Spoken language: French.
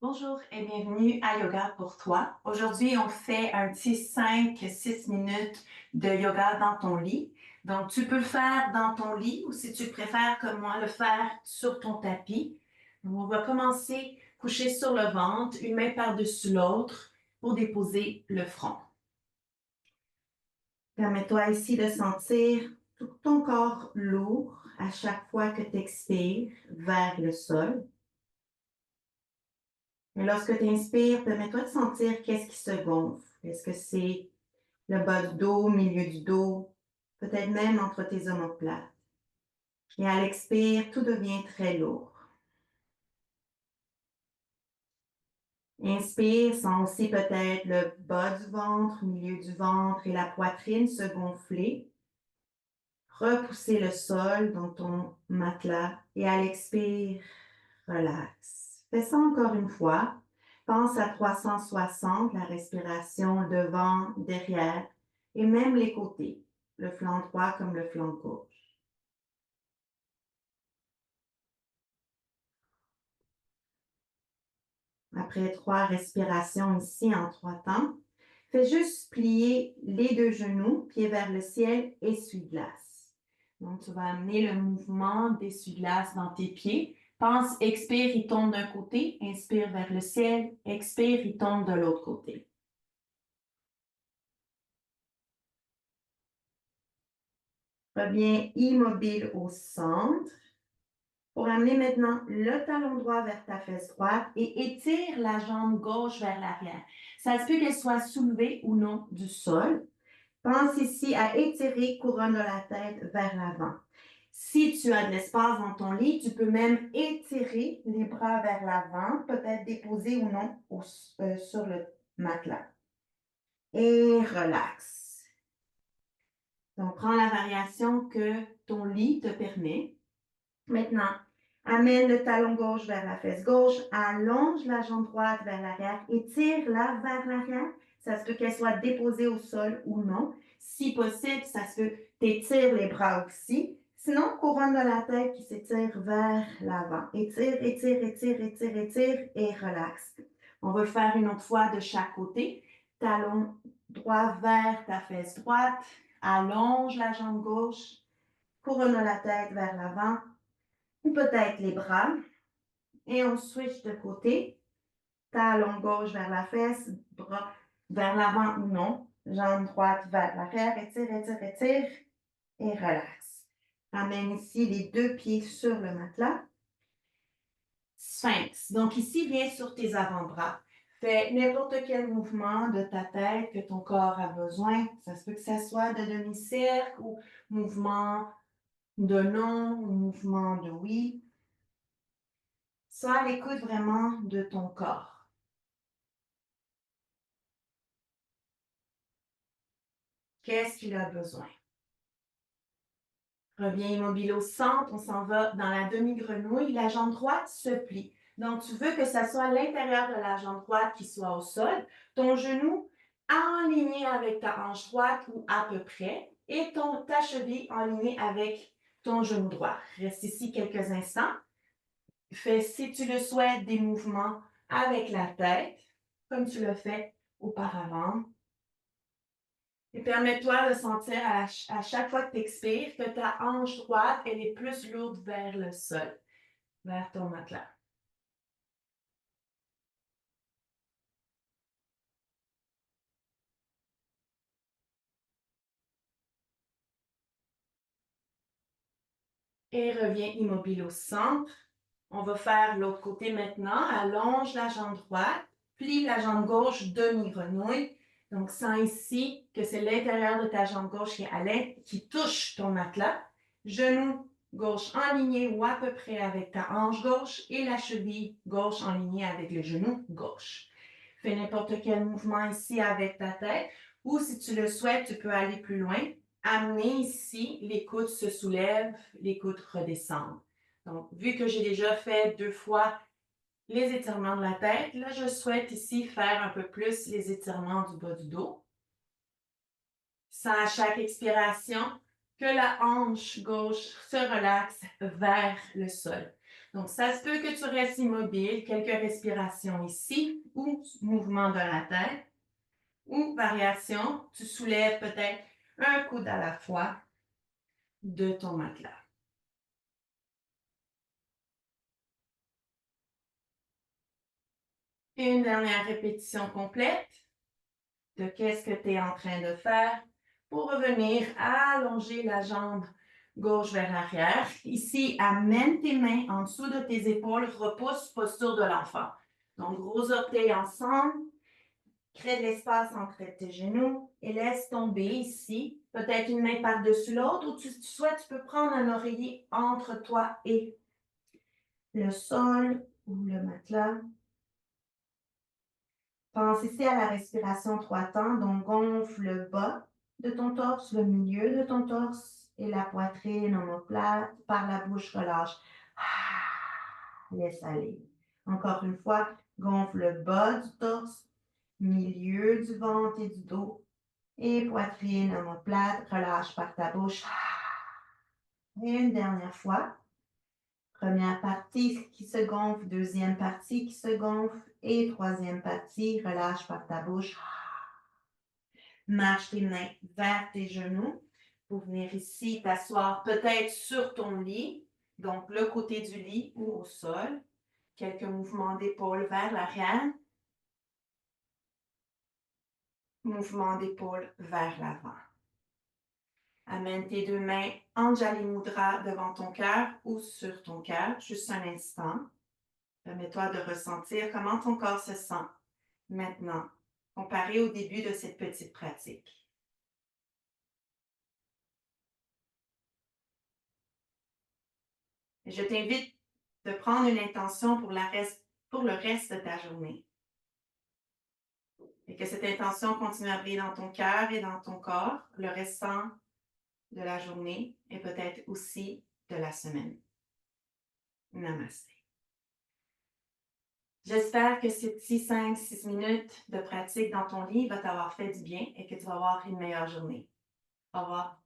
Bonjour et bienvenue à Yoga pour toi. Aujourd'hui, on fait un petit 5-6 minutes de yoga dans ton lit. Donc, tu peux le faire dans ton lit ou si tu préfères comme moi, le faire sur ton tapis. Donc, on va commencer couché sur le ventre, une main par-dessus l'autre pour déposer le front. Permets-toi ici de sentir tout ton corps lourd à chaque fois que tu expires vers le sol. Et lorsque tu inspires, permets-toi de sentir qu'est-ce qui se gonfle. Est-ce que c'est le bas du dos, milieu du dos, peut-être même entre tes omoplates. Et à l'expire, tout devient très lourd. Inspire, sens aussi peut-être le bas du ventre, milieu du ventre et la poitrine se gonfler. Repousser le sol dans ton matelas et à l'expire, relax. Fais ça encore une fois. Pense à 360, la respiration devant, derrière et même les côtés, le flanc droit comme le flanc gauche. Après 3 respirations ici en 3 temps, fais juste plier les 2 genoux, pieds vers le ciel, essuie-glace. Donc, tu vas amener le mouvement d'essuie-glace dans tes pieds. Pense, expire, il tombe d'un côté, inspire vers le ciel, expire, il tombe de l'autre côté. Reviens immobile au centre pour amener maintenant le talon droit vers ta fesse droite et étire la jambe gauche vers l'arrière. Ça se peut qu'elle soit soulevée ou non du sol. Pense ici à étirer couronne de la tête vers l'avant. Si tu as de l'espace dans ton lit, tu peux même étirer les bras vers l'avant, peut-être déposer ou non sur le matelas. Et relax. Donc, prends la variation que ton lit te permet. Maintenant, amène le talon gauche vers la fesse gauche, allonge la jambe droite vers l'arrière, étire-la vers l'arrière. Ça se peut qu'elle soit déposée au sol ou non. Si possible, ça se peut t'étires les bras aussi. Sinon, couronne de la tête qui s'étire vers l'avant. Étire, étire, étire, étire, étire et relax. On va le faire une autre fois de chaque côté. Talon droit vers ta fesse droite. Allonge la jambe gauche. Couronne la tête vers l'avant ou peut-être les bras. Et on switch de côté. Talon gauche vers la fesse, bras vers l'avant ou non. Jambe droite vers l'arrière. Étire, étire, étire et relax. Ramène ici les 2 pieds sur le matelas. Sphinx. Donc ici, viens sur tes avant-bras. Fais n'importe quel mouvement de ta tête que ton corps a besoin. Ça se peut que ça soit de demi-cercle ou mouvement de non ou mouvement de oui. Sois à l'écoute vraiment de ton corps. Qu'est-ce qu'il a besoin? Reviens immobile au centre, on s'en va dans la demi-grenouille. La jambe droite se plie. Donc, tu veux que ça soit l'intérieur de la jambe droite qui soit au sol, ton genou aligné avec ta hanche droite ou à peu près, et ta cheville alignée avec ton genou droit. Reste ici quelques instants. Fais, si tu le souhaites, des mouvements avec la tête, comme tu le fais auparavant. Et permets-toi de sentir à chaque fois que tu expires que ta hanche droite, elle est plus lourde vers le sol, vers ton matelas. Et reviens immobile au centre. On va faire l'autre côté maintenant. Allonge la jambe droite, plie la jambe gauche, demi-grenouille. Donc, sens ici que c'est l'intérieur de ta jambe gauche qui touche ton matelas. Genou gauche enligné ou à peu près avec ta hanche gauche et la cheville gauche enlignée avec le genou gauche. Fais n'importe quel mouvement ici avec ta tête ou si tu le souhaites, tu peux aller plus loin. Amener ici, les coudes se soulèvent, les coudes redescendent. Donc, vu que j'ai déjà fait 2 fois les étirements de la tête, là, je souhaite ici faire un peu plus les étirements du bas du dos. Sans à chaque expiration que la hanche gauche se relaxe vers le sol. Donc, ça se peut que tu restes immobile, quelques respirations ici, ou mouvement de la tête, ou variation, tu soulèves peut-être un coude à la fois de ton matelas. Et une dernière répétition complète de qu'est-ce que tu es en train de faire pour revenir à allonger la jambe gauche vers l'arrière. Ici, amène tes mains en dessous de tes épaules, repousse, posture de l'enfant. Donc, gros orteils ensemble, crée de l'espace entre tes genoux et laisse tomber ici, peut-être une main par-dessus l'autre, ou tu souhaites, tu peux prendre un oreiller entre toi et le sol ou le matelas. Pense ici à la respiration 3 temps, donc gonfle le bas de ton torse, le milieu de ton torse et la poitrine omoplate. Par la bouche, relâche. Laisse aller. Encore une fois, gonfle le bas du torse, milieu du ventre et du dos et poitrine omoplate. Relâche par ta bouche. Et une dernière fois. Première partie qui se gonfle, deuxième partie qui se gonfle et troisième partie, relâche par ta bouche. Marche tes mains vers tes genoux pour venir ici t'asseoir peut-être sur ton lit, donc le côté du lit ou au sol. Quelques mouvements d'épaule vers l'arrière. Mouvement d'épaule vers l'avant. Amène tes deux mains Anjali Mudra devant ton cœur ou sur ton cœur, juste un instant. Permets-toi de ressentir comment ton corps se sent maintenant, comparé au début de cette petite pratique. Et je t'invite de prendre une intention pour le reste de ta journée. Et que cette intention continue à briller dans ton cœur et dans ton corps le restant de la journée et peut-être aussi de la semaine. Namasté. J'espère que ces petits 5-6 minutes de pratique dans ton lit va t'avoir fait du bien et que tu vas avoir une meilleure journée. Au revoir.